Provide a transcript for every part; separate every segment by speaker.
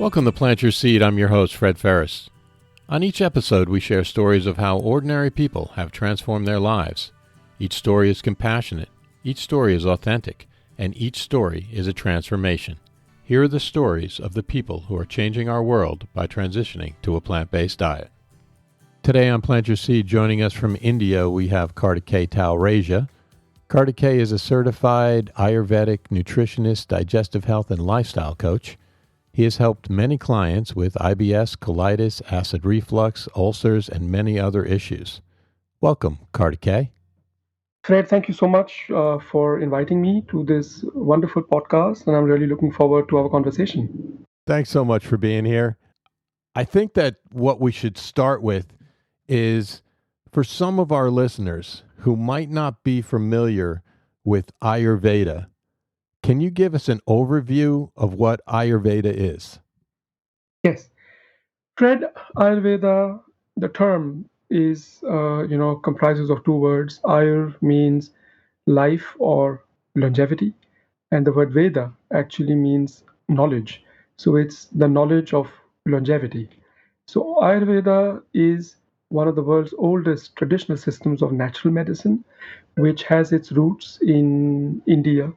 Speaker 1: Welcome to Plant Your Seed. I'm your host, Fred Ferris. On each episode, we share stories of how ordinary people have transformed their lives. Each story is compassionate, each story is authentic, and each story is a transformation. Here are the stories of the people who are changing our world by transitioning to a plant-based diet. Today on Plant Your Seed, joining us from India, we have Kartikeya Talreja. Kartikeya is a certified Ayurvedic nutritionist, digestive health, and lifestyle coach. He has helped many clients with IBS, colitis, acid reflux, ulcers, and many other issues. Welcome, Kartikeya.
Speaker 2: Fred, thank you so much for inviting me to this wonderful podcast, and I'm really looking forward to our conversation.
Speaker 1: Thanks so much for being here. I think that what we should start with is, for some of our listeners who might not be familiar with Ayurveda, can you give us an overview of what Ayurveda is?
Speaker 2: Yes, Fred, Ayurveda, the term is, comprises of two words. Ayur means life or longevity, and the word Veda actually means knowledge. So it's the knowledge of longevity. So Ayurveda is one of the world's oldest traditional systems of natural medicine, which has its roots in India.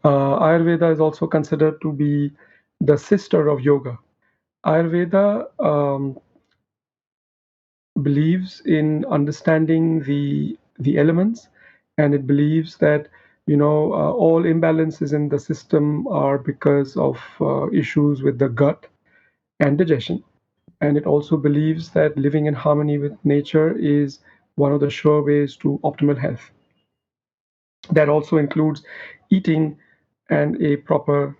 Speaker 2: Ayurveda is also considered to be the sister of yoga. Ayurveda believes in understanding the elements, and it believes that all imbalances in the system are because of issues with the gut and digestion. And it also believes that living in harmony with nature is one of the sure ways to optimal health. That also includes eating and a proper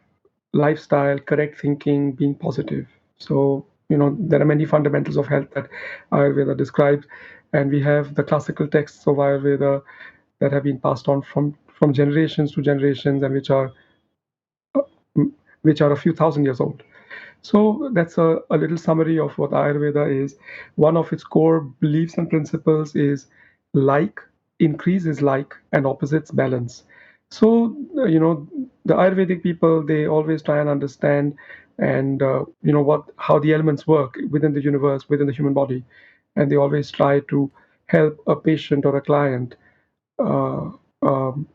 Speaker 2: lifestyle, correct thinking, being positive. So, there are many fundamentals of health that Ayurveda describes, and we have the classical texts of Ayurveda that have been passed on from generations to generations, and which are a few thousand years old. So that's a little summary of what Ayurveda is. One of its core beliefs and principles is like increases like and opposites balance. So, the Ayurvedic people, they always try and understand and, how the elements work within the universe, within the human body. And they always try to help a patient or a client uh, um,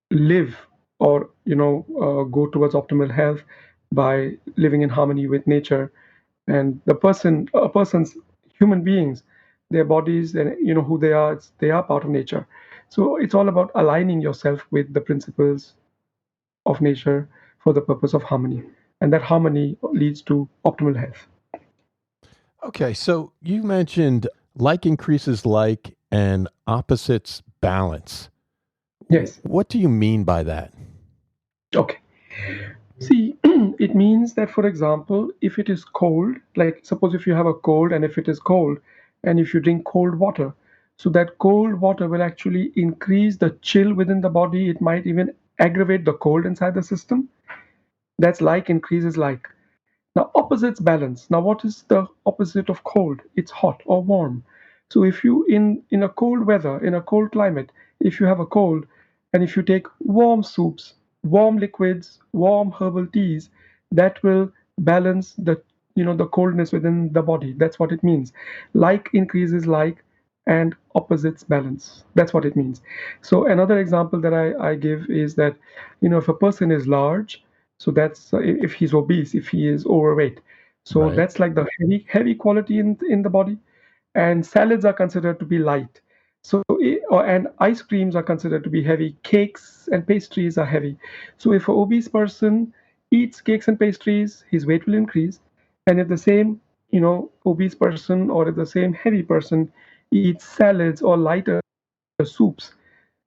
Speaker 2: live or go towards optimal health by living in harmony with nature. And a person's human beings, their bodies, and who they are, they are part of nature. So it's all about aligning yourself with the principles of nature for the purpose of harmony, and that harmony leads to optimal health.
Speaker 1: Okay, so you mentioned like increases like and opposites balance.
Speaker 2: Yes.
Speaker 1: What do you mean by that?
Speaker 2: Okay. See, it means that, for example, if it is cold, like suppose if you have a cold and if it is cold, and if you drink cold water, so that cold water will actually increase the chill within the body. It might even aggravate the cold inside the system. That's like increases like. Now, opposites balance. Now, what is the opposite of cold? It's hot or warm. So, if you in a cold weather, in a cold climate, if you have a cold, and if you take warm soups, warm liquids, warm herbal teas, that will balance the coldness within the body. That's what it means. Like increases like, and opposites balance. That's what it means. So another example that I give is that if a person is large, so that's if he's obese, if he is overweight, so
Speaker 1: Right.
Speaker 2: that's like the heavy quality in the body. And salads are considered to be light. So and ice creams are considered to be heavy. Cakes and pastries are heavy. So if an obese person eats cakes and pastries, his weight will increase. And if the same obese person, or if the same heavy person eats salads or lighter soups,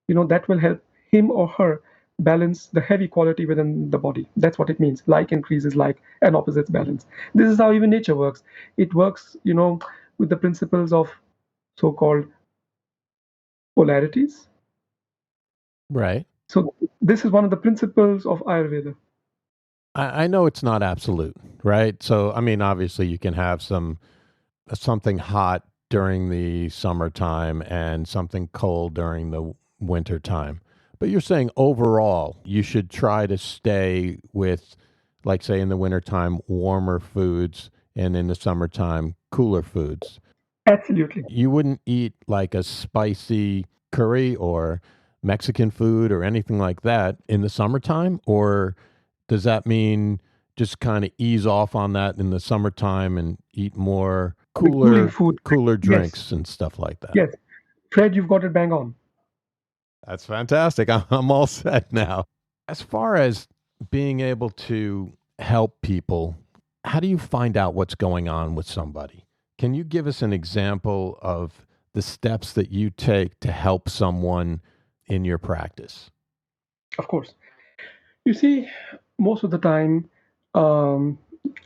Speaker 2: that will help him or her balance the heavy quality within the body. That's what it means. Like increases like, and opposites balance. This is how even nature works. It works, with the principles of so-called polarities.
Speaker 1: Right.
Speaker 2: So this is one of the principles of Ayurveda.
Speaker 1: I know it's not absolute, right? So, I mean, obviously you can have something hot during the summertime and something cold during the winter time. But you're saying overall, you should try to stay with like say in the wintertime, warmer foods, and in the summertime, cooler foods.
Speaker 2: Absolutely.
Speaker 1: You wouldn't eat like a spicy curry or Mexican food or anything like that in the summertime? Or does that mean just kind of ease off on that in the summertime and eat more
Speaker 2: The cooling food.
Speaker 1: cooler
Speaker 2: Yes.
Speaker 1: drinks and stuff like that?
Speaker 2: Yes. Fred, you've got it bang on.
Speaker 1: That's fantastic. I'm all set now. As far as being able to help people, how do you find out what's going on with somebody? Can you give us an example of the steps that you take to help someone in your practice?
Speaker 2: Of course. You see, most of the time, um,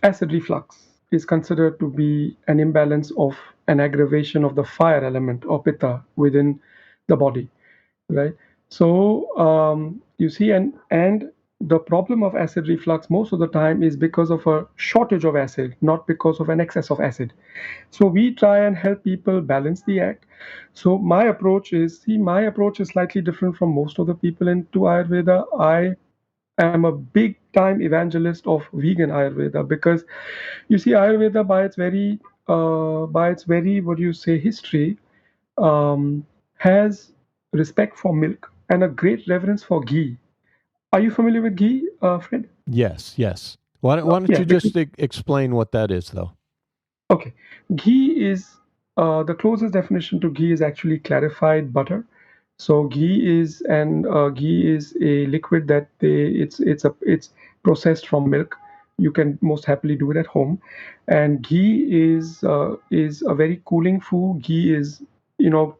Speaker 2: acid reflux is considered to be an imbalance of an aggravation of the fire element or pitta within the body, right? So you see, and the problem of acid reflux most of the time is because of a shortage of acid, not because of an excess of acid. So we try and help people balance the act. So my approach is slightly different from most of the people into Ayurveda. I am a big time evangelist of vegan Ayurveda because you see Ayurveda by its very what do you say history has respect for milk and a great reverence for ghee. Are you familiar with ghee, Fred?
Speaker 1: Yes, yes. Why don't
Speaker 2: Yeah,
Speaker 1: you
Speaker 2: because
Speaker 1: just explain what that is, though?
Speaker 2: okay, ghee is the closest definition to ghee is actually clarified butter. So ghee is a liquid that it's processed from milk. You can most happily do it at home, and ghee is a very cooling food. Ghee is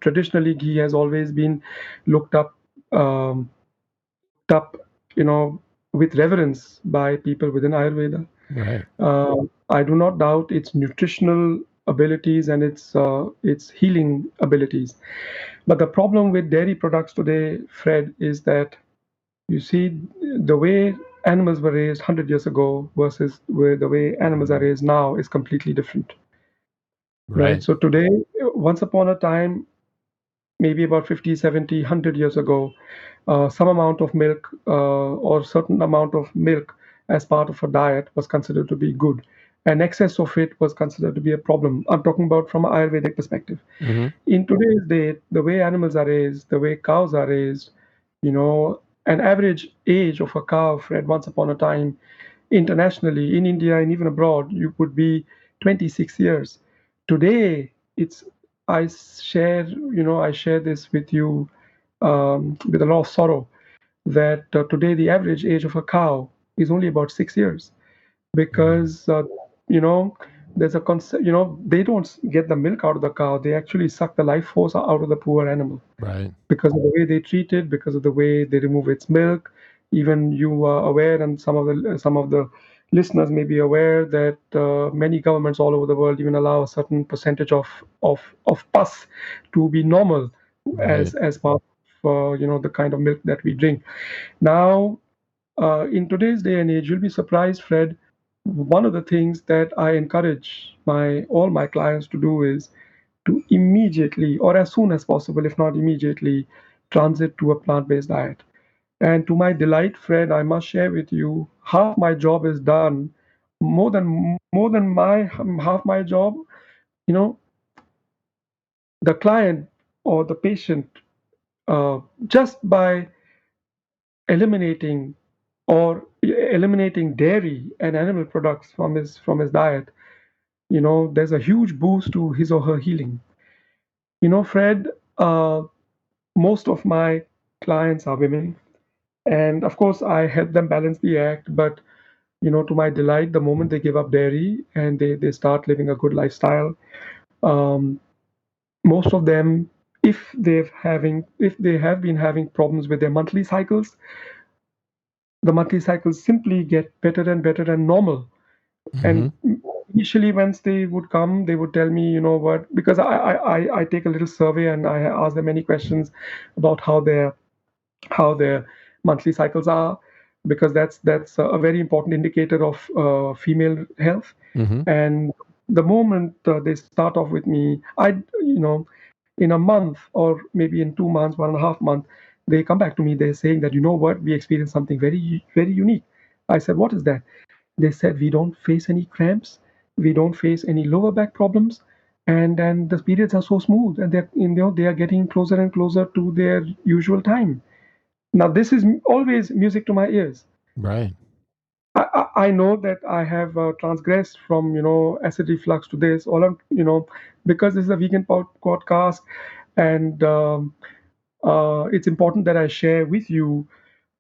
Speaker 2: traditionally ghee has always been looked um, up you know with reverence by people within Ayurveda.
Speaker 1: Right.
Speaker 2: Uh, I do not doubt its nutritional abilities and its healing abilities. But the problem with dairy products today, Fred, is that you see the way animals were raised 100 years ago versus where the way animals are raised now is completely different, right?
Speaker 1: Right.
Speaker 2: So today, once upon a time, maybe about 50, 70, 100 years ago, some amount of milk or certain amount of milk as part of a diet was considered to be good. And excess of it was considered to be a problem. I'm talking about from an Ayurvedic perspective.
Speaker 1: Mm-hmm.
Speaker 2: In today's day, the way animals are raised, the way cows are raised, an average age of a cow, Fred, once upon a time, internationally, in India and even abroad, you would be 26 years. Today, I share this with you with a lot of sorrow that today the average age of a cow is only about 6 years
Speaker 1: Mm.
Speaker 2: because you know there's a concept they don't get the milk out of the cow, they actually suck the life force out of the poor animal
Speaker 1: Right.
Speaker 2: because of the way they treat it, because of the way they remove its milk. Even you are aware, and some of the listeners may be aware that many governments all over the world even allow a certain percentage of pus to be normal
Speaker 1: Right.
Speaker 2: as part of the kind of milk that we drink. Now, in today's day and age, you'll be surprised, Fred. One of the things that I encourage my all my clients to do is to immediately or as soon as possible, if not immediately, transit to a plant-based diet. And to my delight, Fred, I must share with you, half my job is done. More than my half my job, you know, the client or the patient, just by eliminating eliminating dairy and animal products from his diet, there's a huge boost to his or her healing. Fred, most of my clients are women, and of course I help them balance the act, but to my delight, the moment they give up dairy and they start living a good lifestyle, um, most of them, if they have been having problems with their monthly cycles, the monthly cycles simply get better and better and normal.
Speaker 1: Mm-hmm.
Speaker 2: And initially, once they would come, they would tell me, you know what, because I take a little survey and I ask them many questions about how their monthly cycles are, because that's a very important indicator of female health.
Speaker 1: Mm-hmm.
Speaker 2: And the moment they start off with me, in a month or maybe in 2 months, 1.5 months, they come back to me. They're saying that, you know what, we experienced something very very unique. I said, what is that? They said we don't face any cramps, we don't face any lower back problems, and the periods are so smooth, and they are getting closer and closer to their usual time. Now this is always music to my ears.
Speaker 1: Right.
Speaker 2: I know that I have transgressed from acid reflux to this. All I'm because this is a vegan podcast, and it's important that I share with you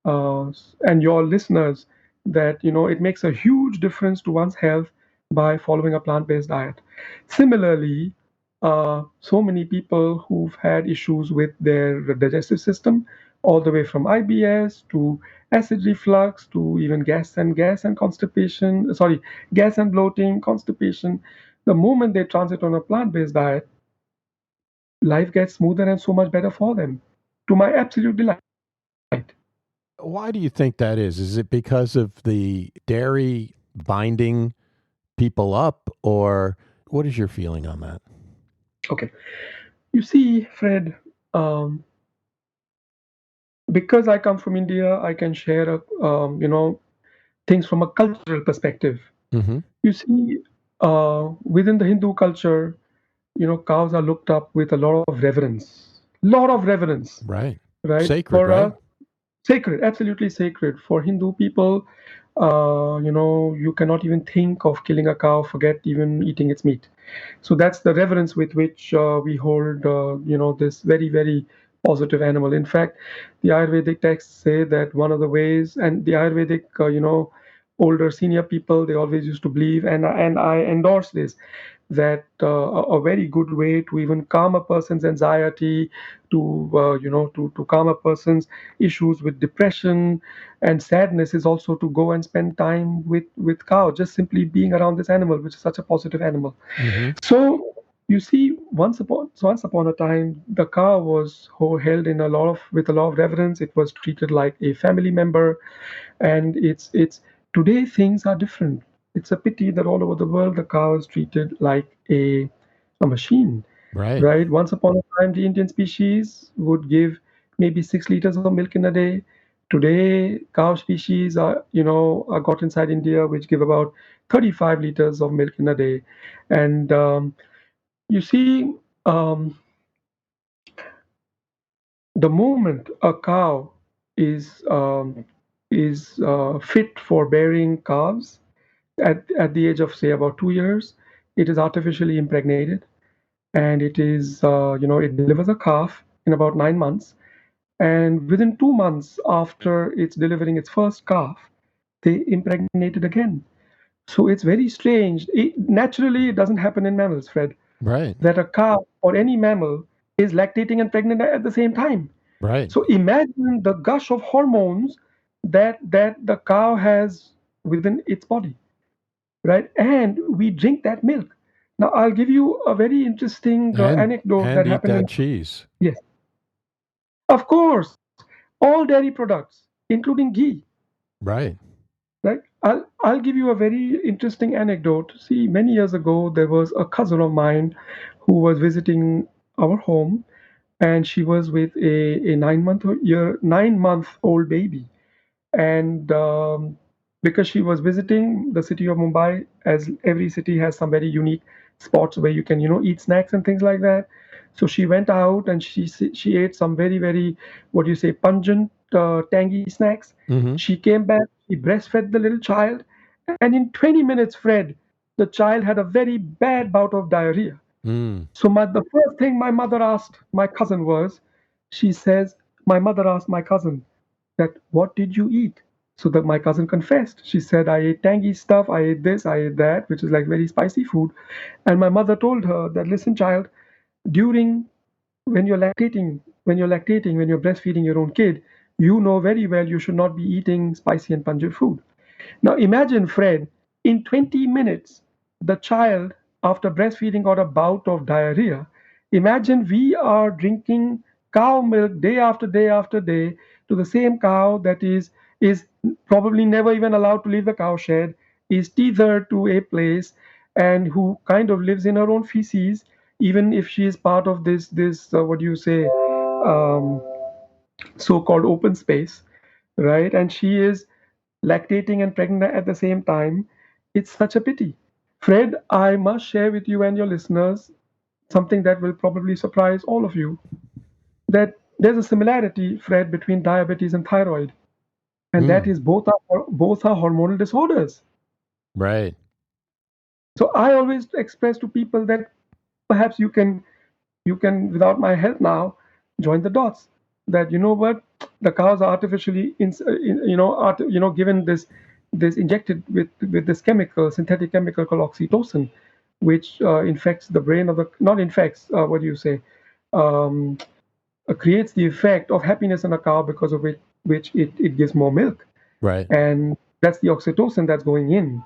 Speaker 2: and your listeners that it makes a huge difference to one's health by following a plant-based diet. Similarly, so many people who've had issues with their digestive system, all the way from IBS to acid reflux to even gas and constipation, sorry, gas and bloating, constipation. The moment they transit on a plant-based diet, life gets smoother and so much better for them, to my absolute delight.
Speaker 1: Why do you think that is? Is it because of the dairy binding people up, or what is your feeling on that?
Speaker 2: Okay. You see, Fred, um, because I come from India, I can share, things from a cultural perspective.
Speaker 1: Mm-hmm.
Speaker 2: You see, within the Hindu culture, cows are looked up with a lot of reverence,
Speaker 1: Right.
Speaker 2: right?
Speaker 1: Sacred,
Speaker 2: For
Speaker 1: right?
Speaker 2: us, sacred, absolutely sacred. For Hindu people, you cannot even think of killing a cow, forget even eating its meat. So that's the reverence with which we hold, this very, very positive animal. In fact, the Ayurvedic texts say that one of the ways, and the Ayurvedic, older senior people, they always used to believe, and I endorse this, that a very good way to even calm a person's anxiety, to calm a person's issues with depression and sadness is also to go and spend time with cow, just simply being around this animal, which is such a positive animal.
Speaker 1: Mm-hmm.
Speaker 2: So you see, once upon a time, the cow was held in a lot of with a lot of reverence. It was treated like a family member, and it's today things are different. It's a pity that all over the world the cow is treated like a machine,
Speaker 1: Right.
Speaker 2: right? Once upon a time, the Indian species would give maybe 6 liters of milk in a day. Today, cow species are got inside India, which give about 35 liters of milk in a day, and you see, um, the moment a cow is fit for bearing calves at the age of say about 2 years, it is artificially impregnated, and it delivers a calf in about 9 months, and within 2 months after it's delivering its first calf, they impregnate it again. So it's very strange. Naturally, it doesn't happen in mammals, Fred,
Speaker 1: Right.
Speaker 2: that a cow or any mammal is lactating and pregnant at the same time.
Speaker 1: Right.
Speaker 2: So imagine the gush of hormones that the cow has within its body, right? And we drink that milk. Now I'll give you a very interesting anecdote that
Speaker 1: And eat
Speaker 2: happened in
Speaker 1: that cheese.
Speaker 2: yes, of course, all dairy products, including ghee,
Speaker 1: Right.
Speaker 2: right? I'll give you a very interesting anecdote. See, many years ago there was a cousin of mine who was visiting our home, and she was with a 9 month old baby, and because she was visiting the city of Mumbai, as every city has some very unique spots where you can eat snacks and things like that. So she went out and she ate some very, very, what do you say, pungent, tangy snacks.
Speaker 1: Mm-hmm.
Speaker 2: She came back, she breastfed the little child, and in 20 minutes, Fred, the child had a very bad bout of diarrhea.
Speaker 1: Mm.
Speaker 2: So the first thing my mother asked my cousin was, she says, my mother asked my cousin that, what did you eat? So that my cousin confessed. She said, I ate tangy stuff, I ate this, I ate that, which is like very spicy food. And my mother told her that, listen, child, during when you're breastfeeding your own kid, you know very well you should not be eating spicy and pungent food. Now imagine, Fred, in 20 minutes, the child, after breastfeeding, got a bout of diarrhea. Imagine we are drinking cow milk day after day after day to the same cow that is probably never even allowed to leave the cow shed, is tethered to a place, and who kind of lives in her own feces, even if she is part of this what do you say, um, so-called open space, right? And she is lactating and pregnant at the same time. It's such a pity. Fred, I must share with you and your listeners something that will probably surprise all of you, that there's a similarity, Fred, between diabetes and thyroid, and that
Speaker 1: Hmm.
Speaker 2: is both are hormonal disorders.
Speaker 1: Right.
Speaker 2: So I always express to people that perhaps you can without my help now join the dots, that you know what, the cows are artificially given this injected with this chemical, synthetic chemical called oxytocin, which infects the brain of the, not infects, what do you say, um, creates the effect of happiness in a cow, because of which it gives more milk.
Speaker 1: Right.
Speaker 2: And that's the oxytocin that's going in,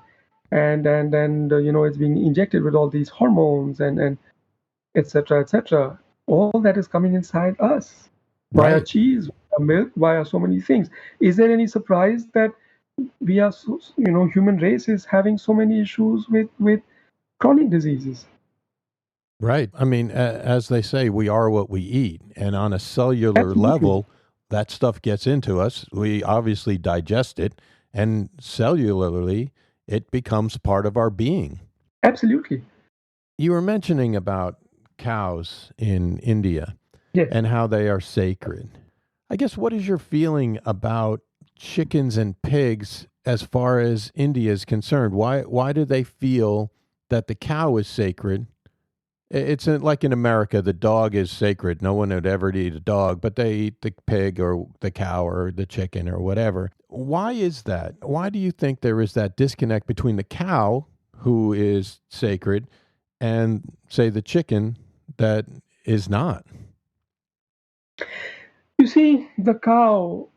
Speaker 2: and it's being injected with all these hormones and etc., etc. All that is coming inside us via
Speaker 1: Right.
Speaker 2: cheese, via milk, via so many things. Is there any surprise that we are human race is having so many issues with chronic diseases?
Speaker 1: Right. I mean, as they say, we are what we eat. And on a cellular
Speaker 2: Absolutely,
Speaker 1: level, that stuff gets into us. We obviously digest it. And cellularly, it becomes part of our being.
Speaker 2: absolutely.
Speaker 1: You were mentioning about cows in India
Speaker 2: Yes.
Speaker 1: and how they are sacred. I guess what is your feeling about chickens and pigs as far as India is concerned? Why do they feel that the cow is sacred? It's like in America, the dog is sacred. No one would ever eat a dog, but they eat the pig or the cow or the chicken or whatever. Why is that? Why do you think there is that disconnect between the cow, who is sacred, and, say, the chicken that is not?
Speaker 2: You see, the cow,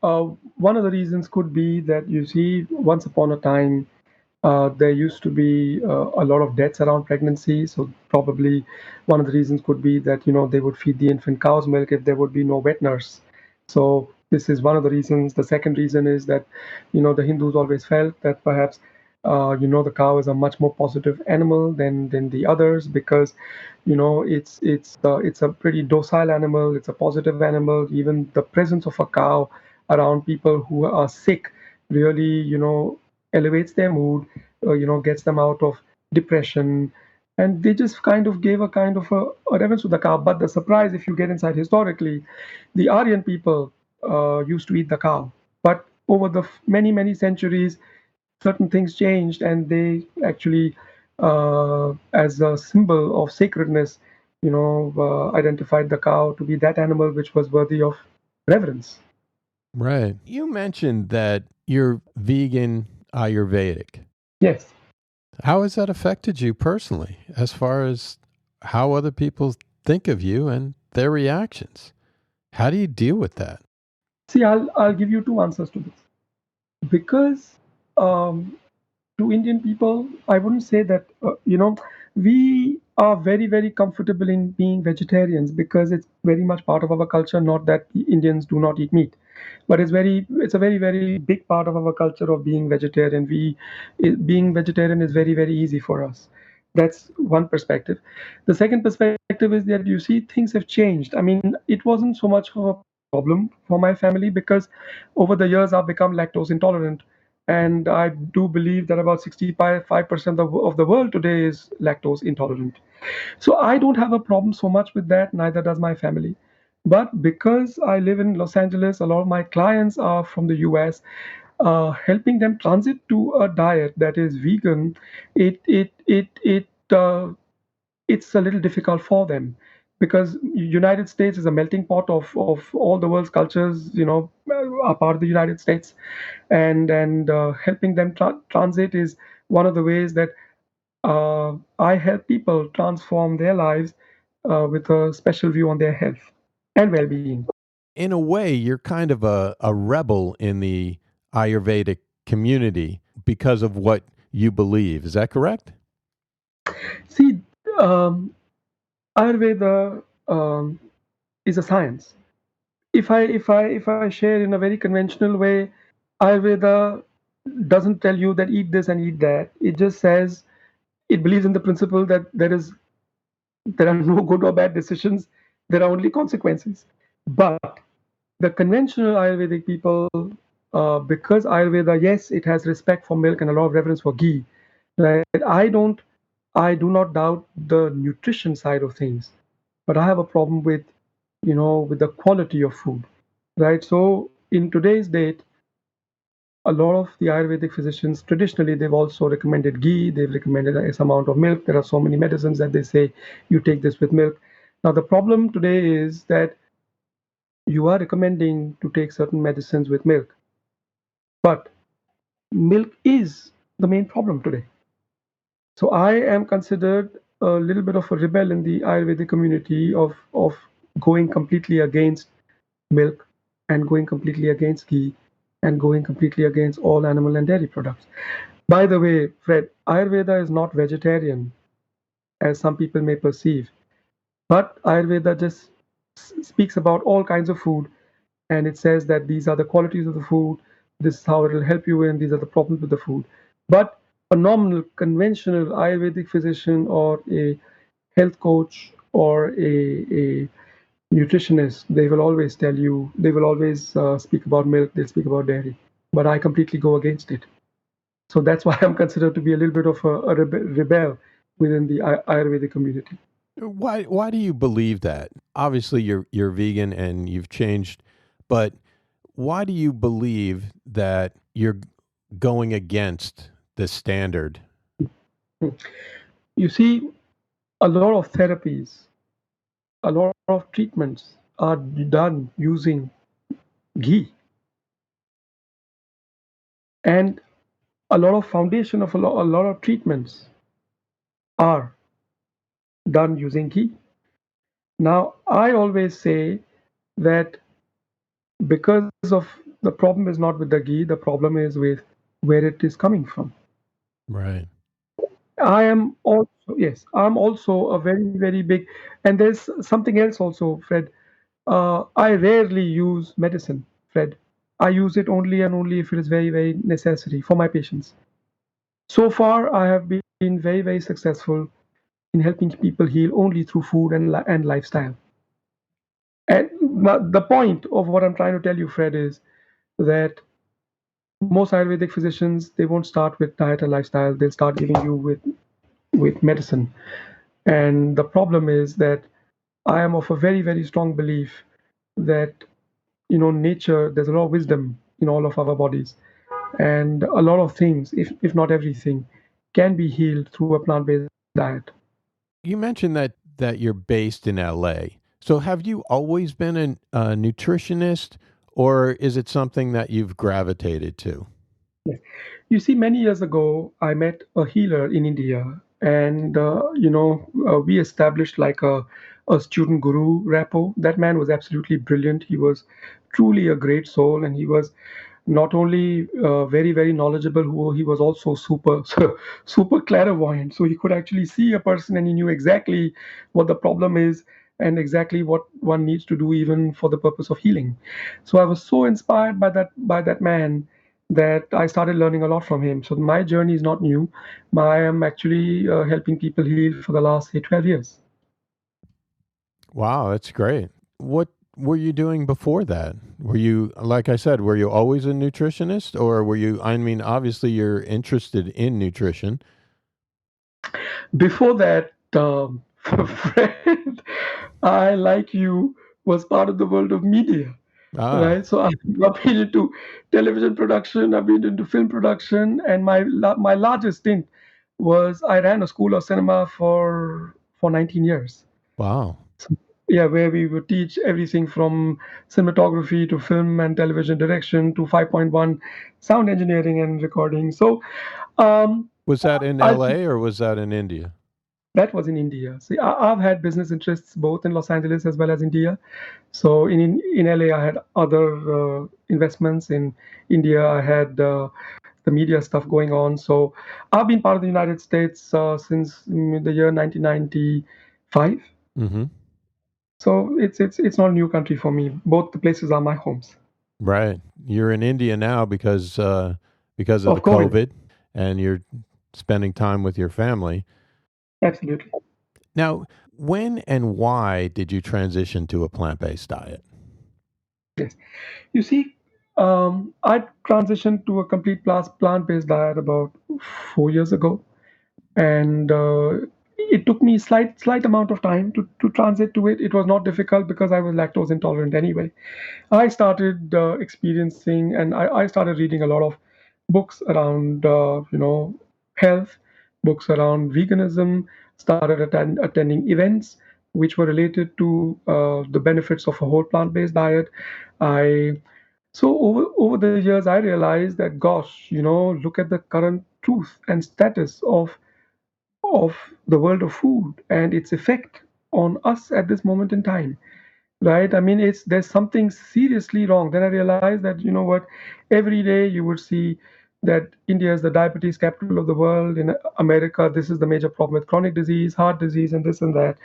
Speaker 2: one of the reasons could be that, you see, once upon a time, there used to be a lot of deaths around pregnancy. So probably one of the reasons could be that, they would feed the infant cow's milk if there would be no wet nurse. So this is one of the reasons. The second reason is that, the Hindus always felt that perhaps, the cow is a much more positive animal than the others, because, it's a pretty docile animal. It's a positive animal. Even the presence of a cow around people who are sick really, elevates their mood, gets them out of depression. And they just kind of gave a kind of a reverence to the cow. But the surprise, if you get inside historically, the Aryan people used to eat the cow. But over the many, many centuries, certain things changed, and they actually, as a symbol of sacredness, identified the cow to be that animal which was worthy of reverence.
Speaker 1: Right. You mentioned that you're vegan Ayurvedic.
Speaker 2: Yes.
Speaker 1: How has that affected you personally, as far as how other people think of you and their reactions? How do you deal with that?
Speaker 2: See, I'll give you two answers to this. Because um, to Indian people, I wouldn't say that, we are very, very comfortable in being vegetarians, because it's very much part of our culture. Not that Indians do not eat meat, but it's a very, very big part of our culture of being vegetarian. Being vegetarian is very, very easy for us. That's one perspective. The second perspective is that, you see, things have changed. I mean, it wasn't so much of a problem for my family, because over the years I've become lactose intolerant. And I do believe that about 65% of the world today is lactose intolerant. So I don't have a problem so much with that, neither does my family. But because I live in Los Angeles, a lot of my clients are from the US. Helping them transit to a diet that is vegan, it it it it it's a little difficult for them, because United States is a melting pot of all the world's cultures, are part of the United States. And helping them transit is one of the ways that I help people transform their lives with a special view on their health and well-being.
Speaker 1: In a way, you're kind of a rebel in the Ayurvedic community because of what you believe. Is that correct?
Speaker 2: See, um, Ayurveda is a science. If I share in a very conventional way, Ayurveda doesn't tell you that eat this and eat that. It just says it believes in the principle that there are no good or bad decisions. There are only consequences. But the conventional Ayurvedic people because Ayurveda, yes, it has respect for milk and a lot of reverence for ghee. Right? I do not doubt the nutrition side of things, but I have a problem with, with the quality of food, right? So in today's date, a lot of the Ayurvedic physicians traditionally they've also recommended ghee, they've recommended this amount of milk. There are so many medicines that they say you take this with milk. Now the problem today is that you are recommending to take certain medicines with milk, but milk is the main problem today. So I am considered a little bit of a rebel in the Ayurvedic community of going completely against milk and going completely against ghee and going completely against all animal and dairy products. By the way, Fred, Ayurveda is not vegetarian as some people may perceive, but Ayurveda just speaks about all kinds of food, and it says that these are the qualities of the food, this is how it will help you, and these are the problems with the food. But a normal, conventional Ayurvedic physician or a health coach or a nutritionist, they will always tell you, they will always speak about milk, they'll speak about dairy. But I completely go against it. So that's why I'm considered to be a little bit of a rebel within the Ayurvedic community.
Speaker 1: Why do you believe that? Obviously you're vegan and you've changed, but why do you believe that you're going against the standard?
Speaker 2: You see, a lot of therapies, a lot of treatments are done using ghee, and a lot of foundation of a lot of treatments are done using ghee. Now, I always say that because of the problem is not with the ghee, the problem is with where it is coming from.
Speaker 1: Right.
Speaker 2: I am also, yes, I'm also a very, very big, and there's something else also, Fred. I rarely use medicine, Fred. I use it only and only if it is very, very necessary for my patients. So far, I have been very, very successful in helping people heal only through food and lifestyle. And the point of what I'm trying to tell you, Fred, is that most Ayurvedic physicians they won't start with diet or lifestyle. They'll start giving you with medicine. And the problem is that I am of a very, very strong belief that nature, there's a lot of wisdom in all of our bodies, and a lot of things, if not everything, can be healed through a plant-based diet.
Speaker 1: You mentioned that you're based in LA. So have you always been a nutritionist, or is it something that you've gravitated to?
Speaker 2: Yes. You see, many years ago, I met a healer in India, and we established like a student guru rapport. That man was absolutely brilliant. He was truly a great soul, and he was not only very, very knowledgeable, he was also super super clairvoyant. So he could actually see a person, and he knew exactly what the problem is and exactly what one needs to do, even for the purpose of healing. So I was so inspired by that man that I started learning a lot from him. So my journey is not new. I am actually helping people heal for the last, say, 12 years.
Speaker 1: Wow, that's great. What were you doing before that? Were you, like I said, were you always a nutritionist, or were you, I mean, obviously you're interested in nutrition.
Speaker 2: Before that, friend, I, like you, was part of the world of media,
Speaker 1: Ah,
Speaker 2: right? So I've been into television production, I've been into film production, and my largest stint was I ran a school of cinema for 19 years.
Speaker 1: wow.
Speaker 2: So, yeah, where we would teach everything from cinematography to film and television direction to 5.1 sound engineering and recording. So um,
Speaker 1: Was that in
Speaker 2: I
Speaker 1: LA or was that in India?
Speaker 2: that was in India. See, I've had business interests both in Los Angeles as well as India. So in LA, I had other investments. In India, I had the media stuff going on. So I've been part of the United States since the year 1995.
Speaker 1: Mm-hmm.
Speaker 2: So it's not a new country for me. Both the places are my homes.
Speaker 1: Right. You're in India now because of the
Speaker 2: Of COVID,
Speaker 1: COVID, and you're spending time with your family.
Speaker 2: absolutely.
Speaker 1: Now, when and why did you transition to a plant-based diet?
Speaker 2: Yes. You see, I transitioned to a complete plant-based diet about 4 years ago, and it took me slight amount of time to transit to it. It was not difficult because I was lactose intolerant anyway. I started experiencing, and I started reading a lot of books around health, books around veganism. Started attending events which were related to the benefits of a whole plant-based diet. I so over the years, I realized that, gosh, look at the current truth and status of the world of food and its effect on us at this moment in time, right? I mean, it's there's something seriously wrong. Then I realized that, you know what, every day you would see that India is the diabetes capital of the world. In America, this is the major problem with chronic disease, heart disease, and this and that.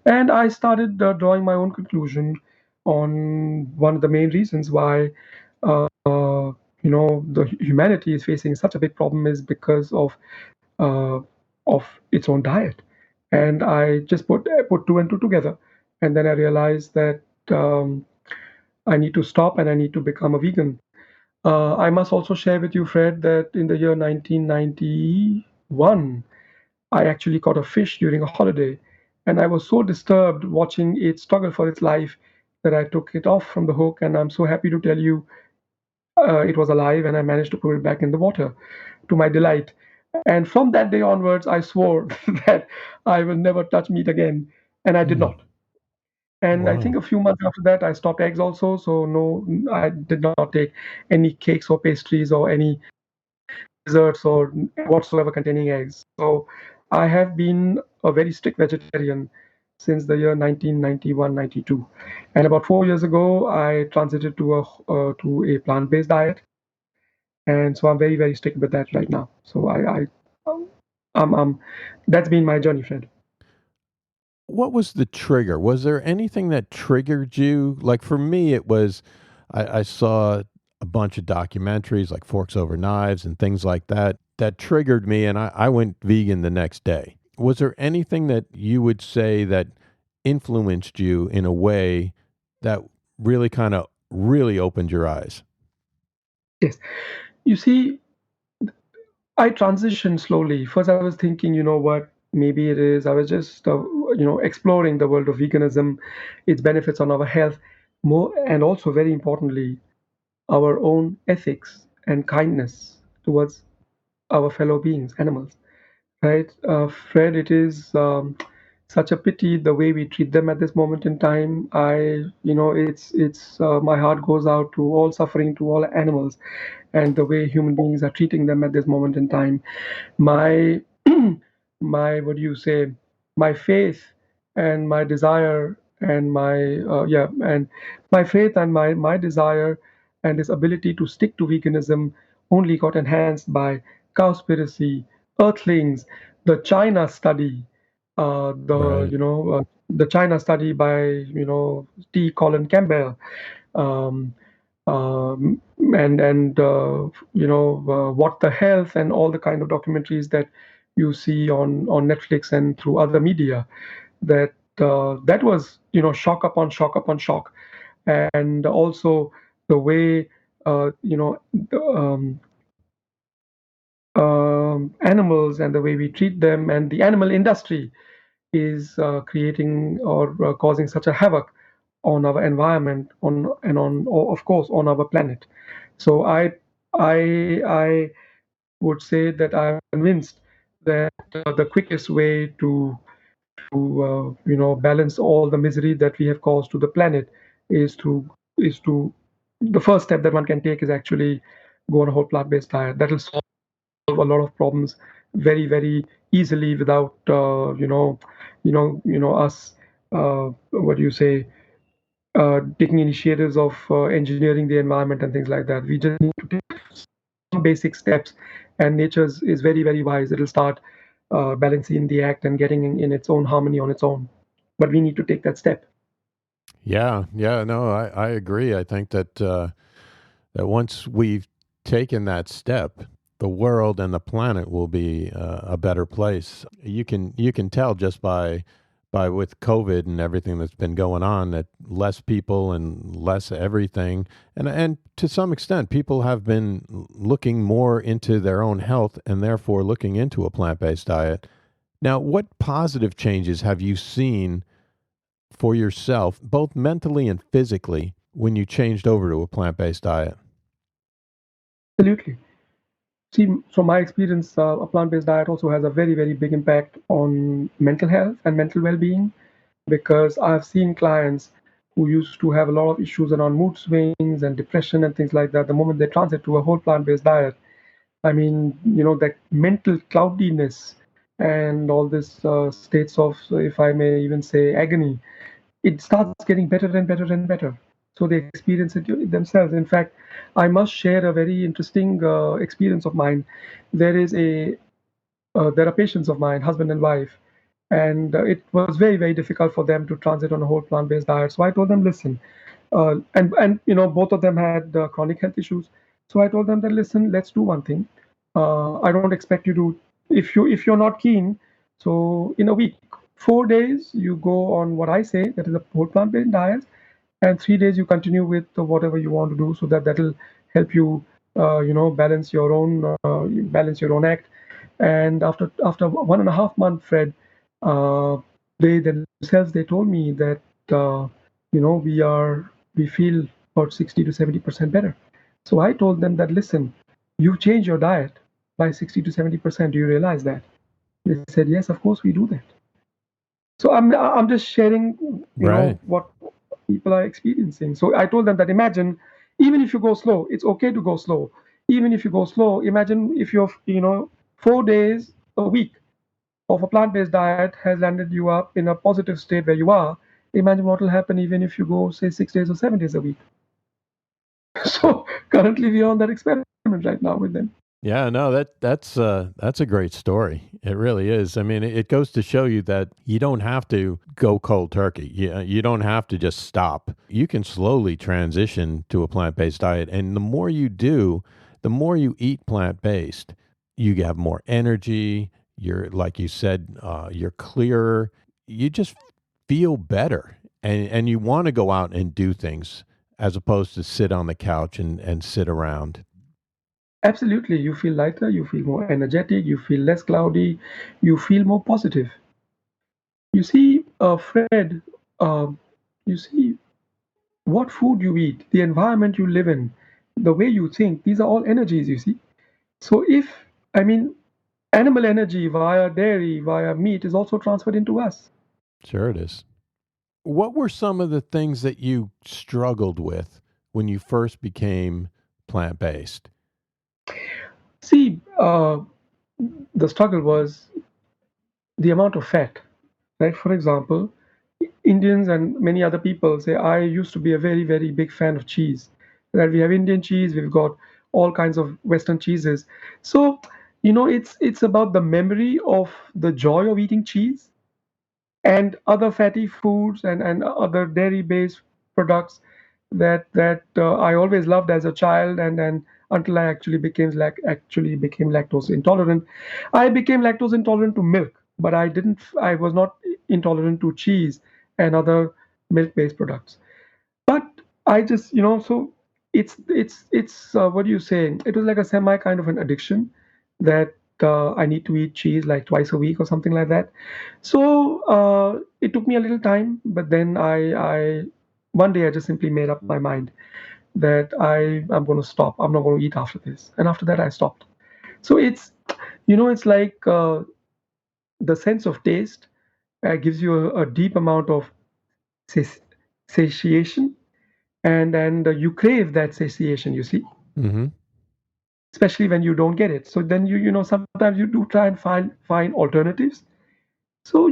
Speaker 2: And I started drawing my own conclusion on one of the main reasons why the humanity is facing such a big problem is because uh, of its own diet. And I just put two and two together, and then I realized that I need to stop and I need to become a vegan. I must also share with you, Fred, that in the year 1991, I actually caught a fish during a holiday, and I was so disturbed watching it struggle for its life that I took it off from the hook. And I'm so happy to tell you it was alive, and I managed to put it back in the water to my delight. And from that day onwards, I swore that I will never touch meat again, and I did
Speaker 1: Hmm.
Speaker 2: not. And I think
Speaker 1: Wow.
Speaker 2: a few months after that, I stopped eggs also. So no, I did not take any cakes or pastries or any desserts or whatsoever containing eggs. So I have been a very strict vegetarian since the year 1991, 92. And about 4 years ago, I transited to a plant-based diet, and so I'm very, very strict with that right now. So I'm that's been my journey, Fred.
Speaker 1: What was the trigger? Was there anything that triggered you? Like for me, it was I saw a bunch of documentaries like Forks Over Knives and things like that that triggered me, and I went vegan the next day. Was there anything that you would say that influenced you in a way that really kind of really opened your eyes?
Speaker 2: Yes. You see, I transitioned slowly. First, I was thinking, you know what, maybe it is. I was just, exploring the world of veganism, its benefits on our health, more, and also very importantly, our own ethics and kindness towards our fellow beings, animals. Right, Fred, it is such a pity the way we treat them at this moment in time. It's my heart goes out to all suffering, to all animals, and the way human beings are treating them at this moment in time. My, my, what do you say? My faith and my desire and my faith and my desire and this ability to stick to veganism only got enhanced by cowspiracy, earthlings, the China study,
Speaker 1: Right.
Speaker 2: the China study by T. Colin Campbell, um, what the health and all the kind of documentaries that you see on Netflix and through other media. That was shock upon shock upon shock, and also the way the, animals and the way we treat them and the animal industry is creating or causing such a havoc on our environment of course on our planet. So I would say that I'm convinced that the quickest way to balance all the misery that we have caused to the planet is to the first step that one can take is actually go on a whole plant-based diet. That will solve a lot of problems very, very easily without us what do you say taking initiatives of engineering the environment and things like that. We just need to take some basic steps, and nature is very, very wise. It'll start balancing the act and getting in its own harmony on its own. But we need to take that step.
Speaker 1: Yeah, yeah, no, I agree. I think that that once we've taken that step, the world and the planet will be a better place. You can tell just by by with COVID and everything that's been going on, that less people and less everything, and to some extent, people have been looking more into their own health and therefore looking into a plant-based diet. Now, what positive changes have you seen for yourself, both mentally and physically, when you changed over to a plant-based diet?
Speaker 2: Absolutely. See, from my experience, a plant-based diet also has a very, very big impact on mental health and mental well-being, because I've seen clients who used to have a lot of issues around mood swings and depression and things like that. The moment they transit to a whole plant-based diet, I mean, that mental cloudiness and all this states of, if I may even say, agony, it starts getting better and better and better. So they experience it themselves. In fact, I must share a very interesting experience of mine. There are patients of mine, husband and wife, and it was very, very difficult for them to transit on a whole plant-based diet. So I told them, listen, and both of them had chronic health issues. So I told them that, listen, let's do one thing. I don't expect you to, if you're not keen. So in a week, 4 days you go on what I say, that is a whole plant-based diet, and 3 days you continue with whatever you want to do, so that'll help you, balance your own act. And after 1.5 months, Fred, uh, they themselves they told me that we feel about 60 to 70% better. So I told them that, listen, you change your diet by 60 to 70%. Do you realize that? They said, yes, of course we do that. So I'm just sharing,
Speaker 1: Right.
Speaker 2: what people are experiencing. So I told them that, imagine, even if you go slow, it's okay to go slow. Even if you go slow, imagine if you're, 4 days a week of a plant-based diet has landed you up in a positive state where you are. Imagine what will happen even if you go, say, 6 days or 7 days a week. So currently we are on that experiment right now with them.
Speaker 1: Yeah, no, that's a great story. It really is. I mean, it goes to show you that you don't have to go cold turkey. You don't have to just stop. You can slowly transition to a plant-based diet, and the more you do, the more you eat plant-based, you have more energy. You're, like you said, you're clearer. You just feel better, and you want to go out and do things as opposed to sit on the couch and sit around.
Speaker 2: Absolutely, you feel lighter, you feel more energetic, you feel less cloudy, you feel more positive. You see, Fred, um, you see, what food you eat, the environment you live in, the way you think, these are all energies, you see. So I mean, animal energy via dairy, via meat is also transferred into us.
Speaker 1: Sure, it is. What were some of the things that you struggled with when you first became plant based?
Speaker 2: See, the struggle was the amount of fat, right? For example, Indians and many other people say, I used to be a very, very big fan of cheese. That we have Indian cheese, we've got all kinds of Western cheeses. So, it's about the memory of the joy of eating cheese and other fatty foods and other dairy-based products that I always loved as a child, and until I actually became lactose intolerant. I became lactose intolerant to milk, but I was not intolerant to cheese and other milk-based products. But I just, so it's what do you say? It was like a semi kind of an addiction that I need to eat cheese like twice a week or something like that. So it took me a little time, but then I one day I just simply made up my mind that I'm going to stop. I'm not going to eat after this, and after that I stopped. So it's like the sense of taste gives you a deep amount of sati- satiation, and you crave that satiation, you see,
Speaker 1: Mm-hmm.
Speaker 2: especially when you don't get it. So then sometimes you do try and find alternatives. So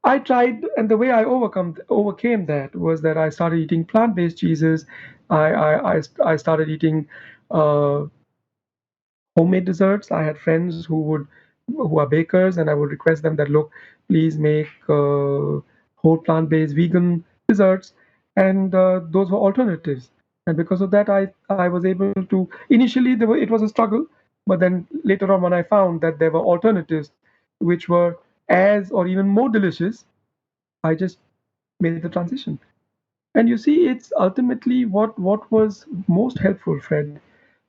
Speaker 2: I tried, and the way I overcame that was that I started eating plant-based cheeses. I started eating uh, homemade desserts. I had friends who are bakers, and I would request them that, look, please make whole plant-based vegan desserts, and those were alternatives. And because of that, I was able to. Initially, it was a struggle, but then later on, when I found that there were alternatives which were as or even more delicious, I just made the transition. And you see, it's ultimately what was most helpful, Fred,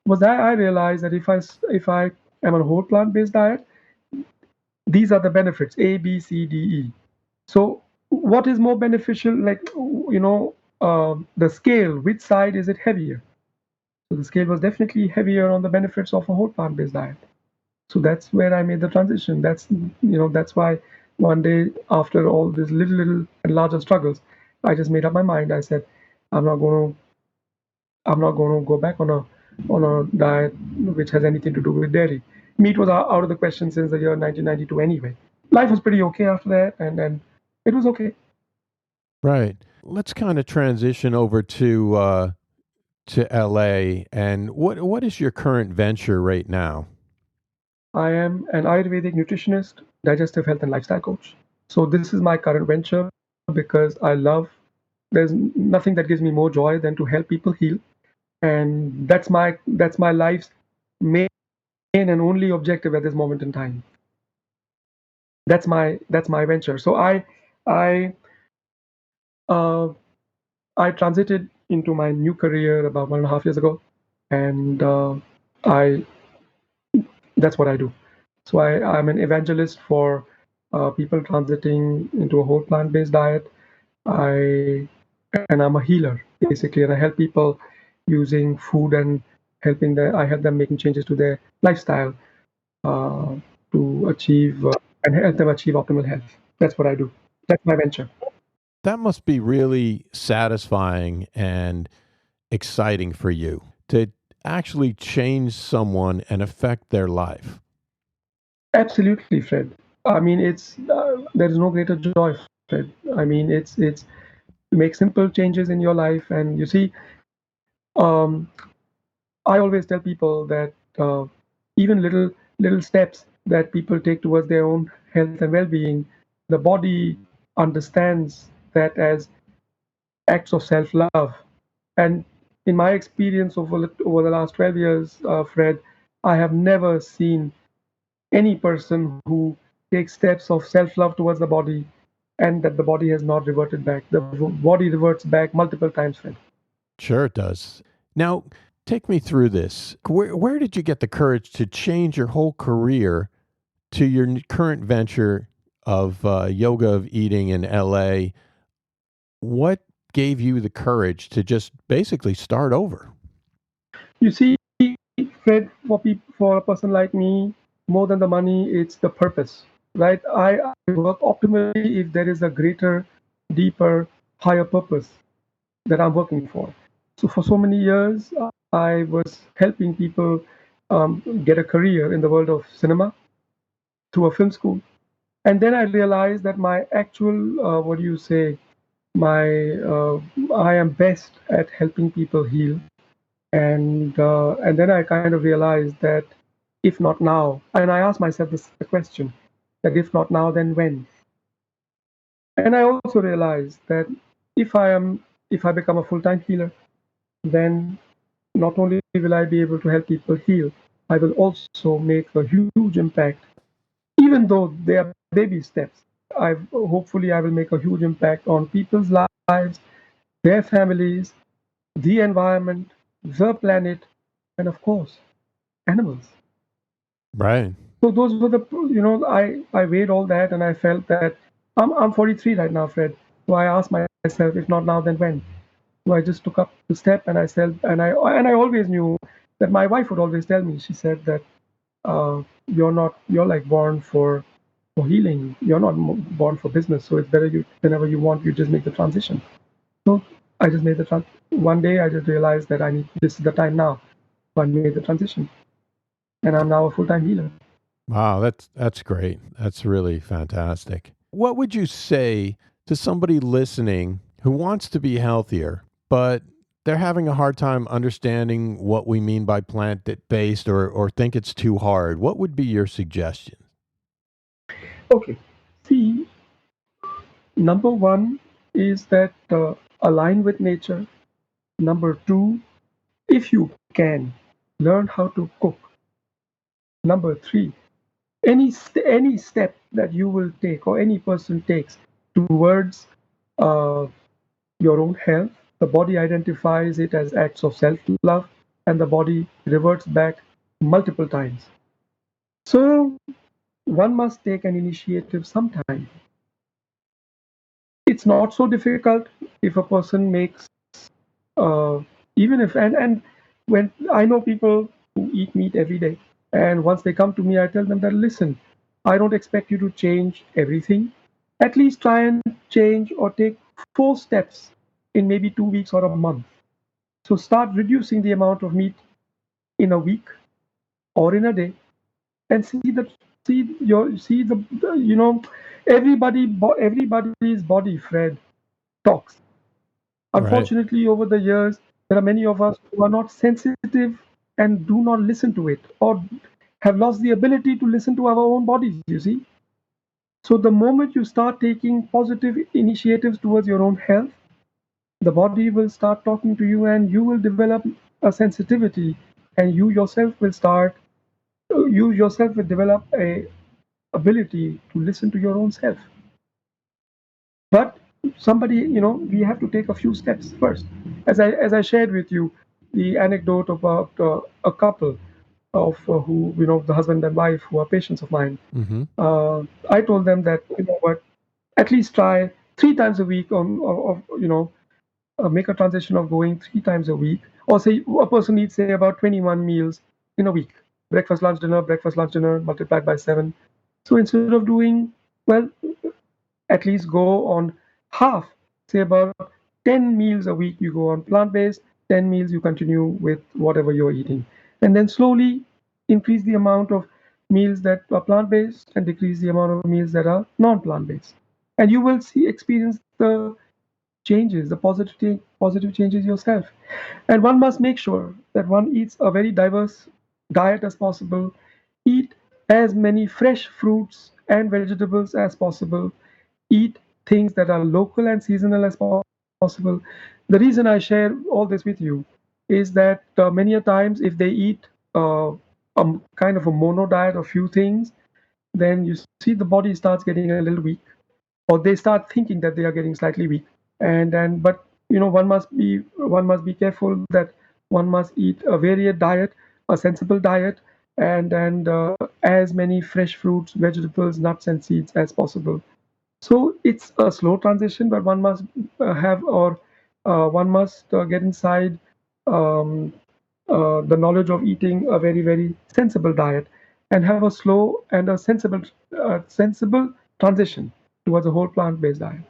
Speaker 2: was that I realized that if I am on a whole plant-based diet, these are the benefits A, B, C, D, E. So what is more beneficial? Like the scale, which side is it heavier? So the scale was definitely heavier on the benefits of a whole plant-based diet. So that's where I made the transition. That's why one day after all these little and larger struggles, I just made up my mind. I said, I'm not going to I'm not going to go back on a diet which has anything to do with dairy. Meat was out of the question since the year 1992 anyway. Life was pretty okay after that, and it was okay.
Speaker 1: Right. Let's kind of transition over to LA. And what is your current venture right now?
Speaker 2: I am an Ayurvedic nutritionist, digestive health and lifestyle coach. So this is my current venture because there's nothing that gives me more joy than to help people heal. And that's my life's main and only objective at this moment in time. That's my venture. So I uh, I transited into my new career about 1.5 years ago, and I that's what I do. So I'm an evangelist for people transiting into a whole plant-based diet. I and I'm a healer basically, and I help people using food and I help them making changes to their lifestyle uh, to achieve and help them achieve optimal health. That's what I do. That's my venture.
Speaker 1: That must be really satisfying and exciting for you to actually change someone and affect their life.
Speaker 2: Absolutely, Fred. I mean, it's there is no greater joy, Fred. I mean, it's to make simple changes in your life, and you see, um, I always tell people that even little steps that people take towards their own health and well-being, the body understands that as acts of self-love. And in my experience over the last 12 years, Fred, I have never seen any person who takes steps of self-love towards the body and that the body has not reverted back. The body reverts back multiple times, Fred.
Speaker 1: Sure, it does. Now, take me through this. Where did you get the courage to change your whole career to your current venture of yoga of eating in LA? What gave you the courage to just basically start over?
Speaker 2: You see, Fred, for a person like me, more than the money, it's the purpose, right? I work optimally if there is a greater, deeper, higher purpose that I'm working for. So for so many years, I was helping people get a career in the world of cinema through a film school. And then I realized that my actual, what do you say, my I am best at helping people heal. And then I kind of realized that if not now, and I asked myself the question that if not now, then when? And I also realized that if I become a full-time healer, then not only will I be able to help people heal, I will also make a huge impact. Even though they are baby steps, hopefully I will make a huge impact on people's lives, their families, the environment, the planet, and of course, animals.
Speaker 1: Right.
Speaker 2: So those were I weighed all that and I felt that I'm 43 right now, Fred. So I asked myself, if not now, then when? So I just took up the step and I said, and I always knew that my wife would always tell me. She said that you're like born for healing. You're not born for business. So it's better whenever you want, you just make the transition. So I just made the one day I just realized that this is the time now. So I made the transition, and I'm now a full-time healer.
Speaker 1: Wow, that's great. That's really fantastic. What would you say to somebody listening who wants to be healthier, but they're having a hard time understanding what we mean by plant-based or think it's too hard? What would be your suggestion?
Speaker 2: Okay. See, number one is that align with nature. Number two, if you can, learn how to cook. Number three, any step that you will take or any person takes, towards uh, your own health. The body identifies it as acts of self-love, and the body reverts back multiple times. So one must take an initiative sometime. It's not so difficult if a person makes, uh, even if, and when I know people who eat meat every day, and once they come to me, I tell them that, listen, I don't expect you to change everything. At least try and change or take 4 steps in maybe 2 weeks or a month. So start reducing the amount of meat in a week or in a day, and see the everybody's body, Fred, talks.
Speaker 1: Right.
Speaker 2: Unfortunately, over the years, there are many of us who are not sensitive and do not listen to it, or have lost the ability to listen to our own bodies, you see. So the moment you start taking positive initiatives towards your own health, the body will start talking to you, and you will develop a sensitivity, and you yourself will develop a ability to listen to your own self. But we have to take a few steps first. As I shared with you the anecdote about a couple of who, the husband and wife who are patients of mine.
Speaker 1: Mm-hmm.
Speaker 2: I told them that, what, at least try 3 times a week make a transition of going 3 times a week, or say a person needs, say, about 21 meals in a week: breakfast, lunch, dinner, multiplied by 7. So instead of doing, well, at least go on half, say about 10 meals a week you go on plant-based, 10 meals you continue with whatever you're eating, and then slowly increase the amount of meals that are plant-based and decrease the amount of meals that are non-plant-based, and you will experience the changes, the positive changes yourself. And one must make sure that one eats a very diverse diet as possible, eat as many fresh fruits and vegetables as possible, eat things that are local and seasonal as possible. The reason I share all this with you is that many a times, if they eat a kind of a mono diet of few things, then you see the body starts getting a little weak, or they start thinking that they are getting slightly weak. And but one must be careful that one must eat a varied diet, a sensible diet, and as many fresh fruits, vegetables, nuts, and seeds as possible. So it's a slow transition, but one must have, or one must get inside um, the knowledge of eating a very, very sensible diet, and have a slow and a sensible transition towards a whole plant-based diet.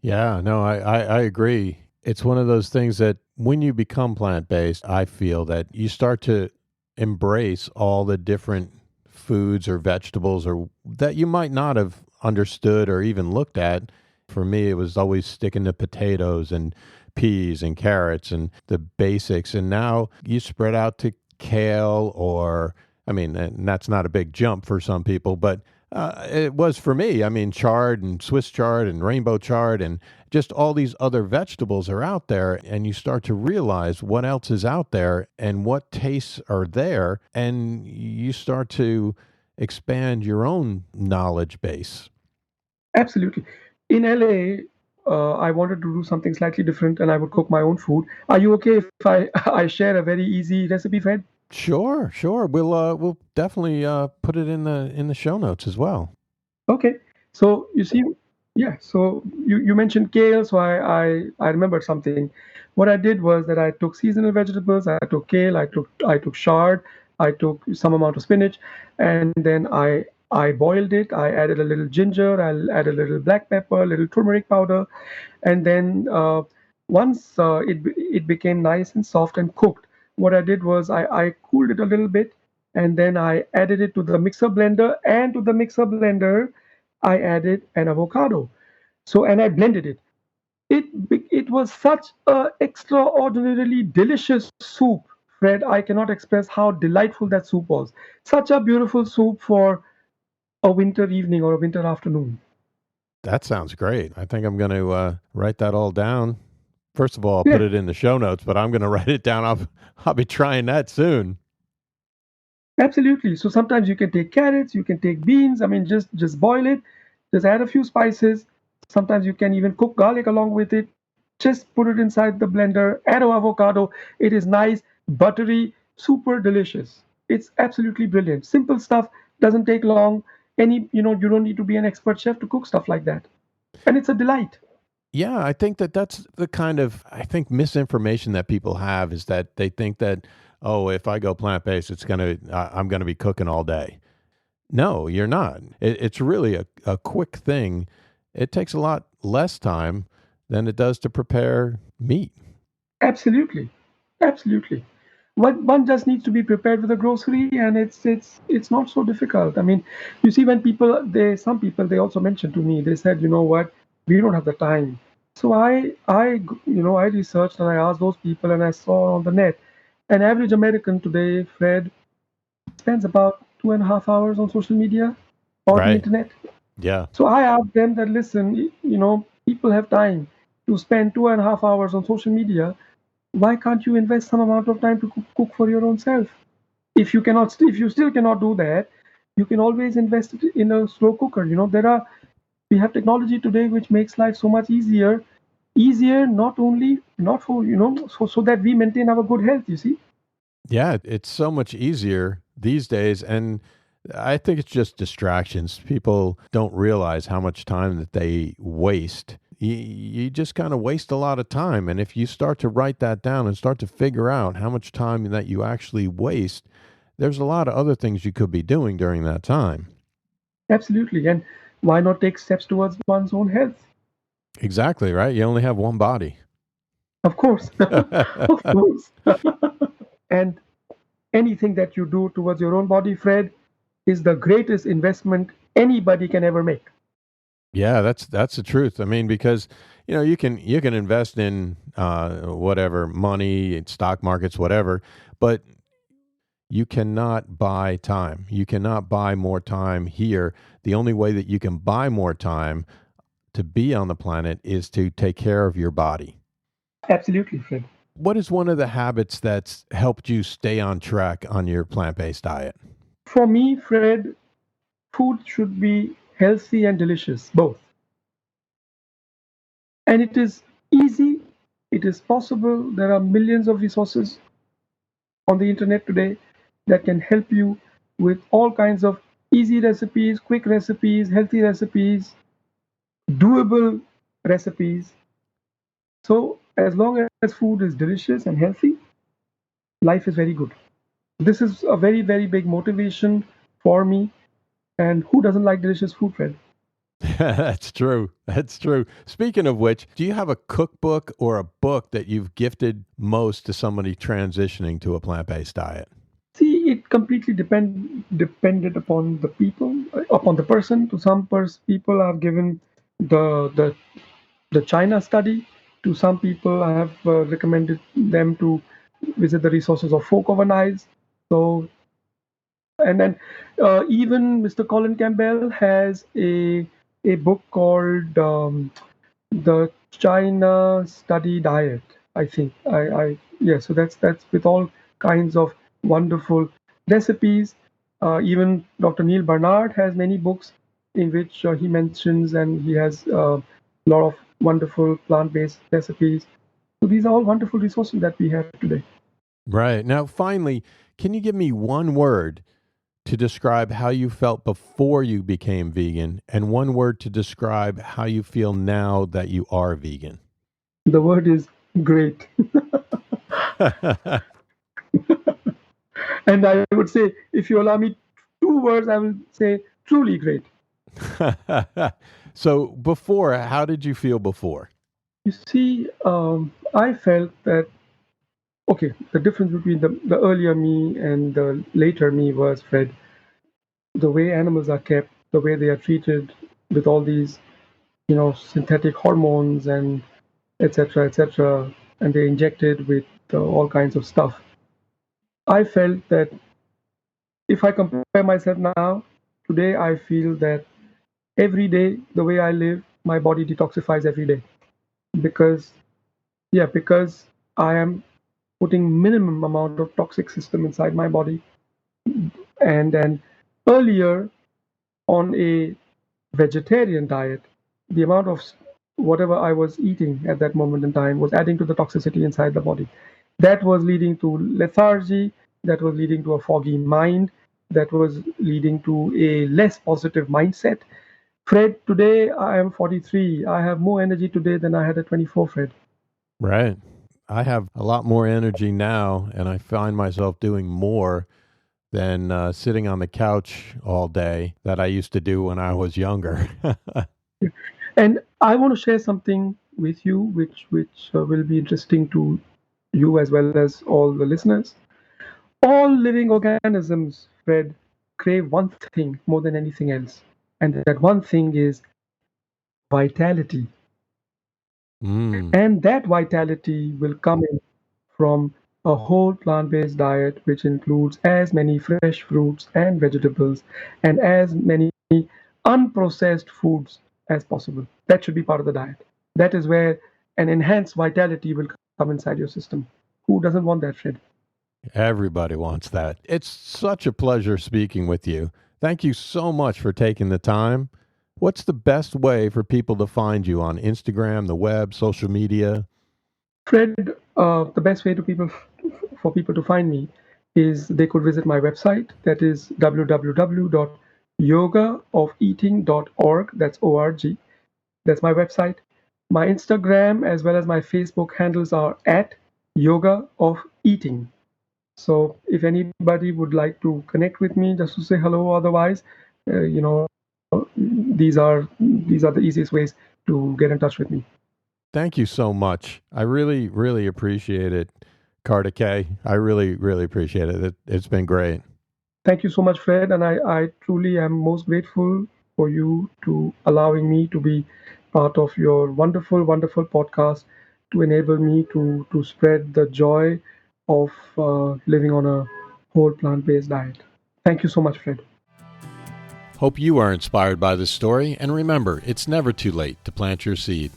Speaker 1: Yeah, no, I agree. It's one of those things that when you become plant based, I feel that you start to embrace all the different foods or vegetables or that you might not have understood or even looked at. For me, it was always sticking to potatoes and peas and carrots and the basics. And now you spread out to kale, or, I mean, and that's not a big jump for some people, but it was for me. I mean, chard and Swiss chard and rainbow chard and just all these other vegetables are out there, and you start to realize what else is out there and what tastes are there, and you start to expand your own knowledge base.
Speaker 2: Absolutely. In LA, I wanted to do something slightly different, and I would cook my own food. Are you okay if I I share a very easy recipe, Fred?
Speaker 1: Sure, sure. We'll definitely put it in the show notes as well.
Speaker 2: Okay. So you see, yeah. So you mentioned kale, so I remembered something. What I did was that I took seasonal vegetables. I took kale. I took chard. I took some amount of spinach, and then I boiled it. I added a little ginger. I added a little black pepper, a little turmeric powder, and then once it became nice and soft and cooked, what I did was I cooled it a little bit, and then I added it to the mixer blender, and to the mixer blender I added an avocado. So, and I blended it. It was such a extraordinarily delicious soup, Fred. I cannot express how delightful that soup was. Such a beautiful soup for a winter evening or a winter afternoon.
Speaker 1: That sounds great. I think I'm going to write that all down. First of all, I'll put
Speaker 2: Yeah,
Speaker 1: it in the show notes, but I'm going to write it down. I'll be trying that soon.
Speaker 2: absolutely. So sometimes you can take carrots, you can take beans. I mean, just boil it, just add a few spices, Sometimes you can even cook garlic along with it. Just put it inside the blender, add avocado. It is nice, buttery, super delicious. It's absolutely brilliant. Simple stuff, doesn't take long. You don't need to be an expert chef to cook stuff like that. And it's a delight.
Speaker 1: Yeah, I think that that's the kind of I think misinformation that people have is that they think that oh, if I go plant based, I'm gonna be cooking all day. No, you're not. It's really a quick thing. It takes a lot less time than it does to prepare meat.
Speaker 2: Absolutely. Absolutely. One just needs to be prepared with a grocery, and it's not so difficult. I mean, you see, when some people, they also mentioned to me, they said, you know what, we don't have the time. So I researched and I asked those people, and I saw on the net, an average American today, Fred, spends about 2.5 hours on social media or the
Speaker 1: Right.
Speaker 2: internet.
Speaker 1: Yeah.
Speaker 2: So I asked them that, listen, people have time to spend 2.5 hours on social media. Why can't you invest some amount of time to cook for your own self? If you still cannot do that, you can always invest it in a slow cooker. We have technology today which makes life so much easier, not only not for so that we maintain our good health. You see.
Speaker 1: Yeah, it's so much easier these days. And I think it's just distractions. People don't realize how much time that they waste. You just kind of waste a lot of time. And if you start to write that down and start to figure out how much time that you actually waste, there's a lot of other things you could be doing during that time.
Speaker 2: Absolutely, and why not take steps towards one's own health?
Speaker 1: Exactly, right? You only have one body.
Speaker 2: Of course, of course. And anything that you do towards your own body, Fred, is the greatest investment anybody can ever make.
Speaker 1: Yeah, that's the truth. I mean, because you can invest in whatever money, stock markets, whatever, but you cannot buy time. You cannot buy more time here. The only way that you can buy more time to be on the planet is to take care of your body.
Speaker 2: Absolutely, Fred.
Speaker 1: What is one of the habits that's helped you stay on track on your plant-based diet?
Speaker 2: For me, Fred, food should be healthy and delicious, both. And it is easy, it is possible. There are millions of resources on the internet today that can help you with all kinds of easy recipes, quick recipes, healthy recipes, doable recipes. So, as long as food is delicious and healthy, life is very good. This is a very, very big motivation for me. And who doesn't like delicious food, Fred?
Speaker 1: That's true. That's true. Speaking of which, do you have a cookbook or a book that you've gifted most to somebody transitioning to a plant-based diet?
Speaker 2: See, it completely depended upon the people, upon the person. To some people, I've given the the the China study. To some people, I have recommended them to visit the resources of folk overnights. So, and then even Mr. Colin Campbell has a book called the China Study Diet. I think I yeah. So that's with all kinds of wonderful recipes. Even Dr. Neil Barnard has many books in which he mentions, and he has a lot of wonderful plant-based recipes. So these are all wonderful resources that we have today.
Speaker 1: Right. Now, finally, can you give me one word to describe how you felt before you became vegan and one word to describe how you feel now that you are vegan?
Speaker 2: The word is great, and I would say, if you allow me two words, I will say truly great.
Speaker 1: So, before, how did you feel before?
Speaker 2: You see, I felt that okay, the difference between the earlier me and the later me was, Fred, the way animals are kept, the way they are treated with all these, synthetic hormones and etc., and they're injected with all kinds of stuff. I felt that if I compare myself now, today I feel that every day, the way I live, my body detoxifies every day because, yeah, because I am putting minimum amount of toxic system inside my body. And then earlier on a vegetarian diet, the amount of whatever I was eating at that moment in time was adding to the toxicity inside the body. That was leading to lethargy, that was leading to a foggy mind, that was leading to a less positive mindset. Fred, today I am 43. I have more energy today than I had at 24, Fred.
Speaker 1: Right. I have a lot more energy now, and I find myself doing more than sitting on the couch all day that I used to do when I was younger.
Speaker 2: And I want to share something with you, which will be interesting to you as well as all the listeners. All living organisms, Fred, crave one thing more than anything else, and that one thing is vitality.
Speaker 1: Mm.
Speaker 2: And that vitality will come in from a whole plant-based diet, which includes as many fresh fruits and vegetables and as many unprocessed foods as possible. That should be part of the diet. That is where an enhanced vitality will come inside your system. Who doesn't want that, Fred?
Speaker 1: Everybody wants that. It's such a pleasure speaking with you. Thank you so much for taking the time. What's the best way for people to find you on Instagram, the web, social media?
Speaker 2: Fred, the best way for people to find me is they could visit my website. That is www.yogaofeating.org. That's org. That's my website. My Instagram as well as my Facebook handles are at Yoga of Eating. So if anybody would like to connect with me just to say hello, otherwise, these are the easiest ways to get in touch with me.
Speaker 1: Thank you so much. I really, really appreciate it, Kartikeya. I really, really appreciate it. It's been great.
Speaker 2: Thank you so much, Fred, and I truly am most grateful for you to allowing me to be part of your wonderful, wonderful podcast to enable me to spread the joy of living on a whole plant-based diet. Thank you so much, Fred.
Speaker 1: Hope you are inspired by this story, and remember, it's never too late to plant your seed.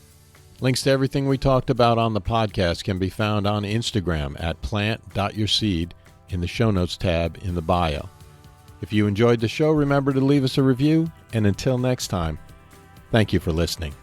Speaker 1: Links to everything we talked about on the podcast can be found on Instagram at plant.yourseed in the show notes tab in the bio. If you enjoyed the show, remember to leave us a review, and until next time, thank you for listening.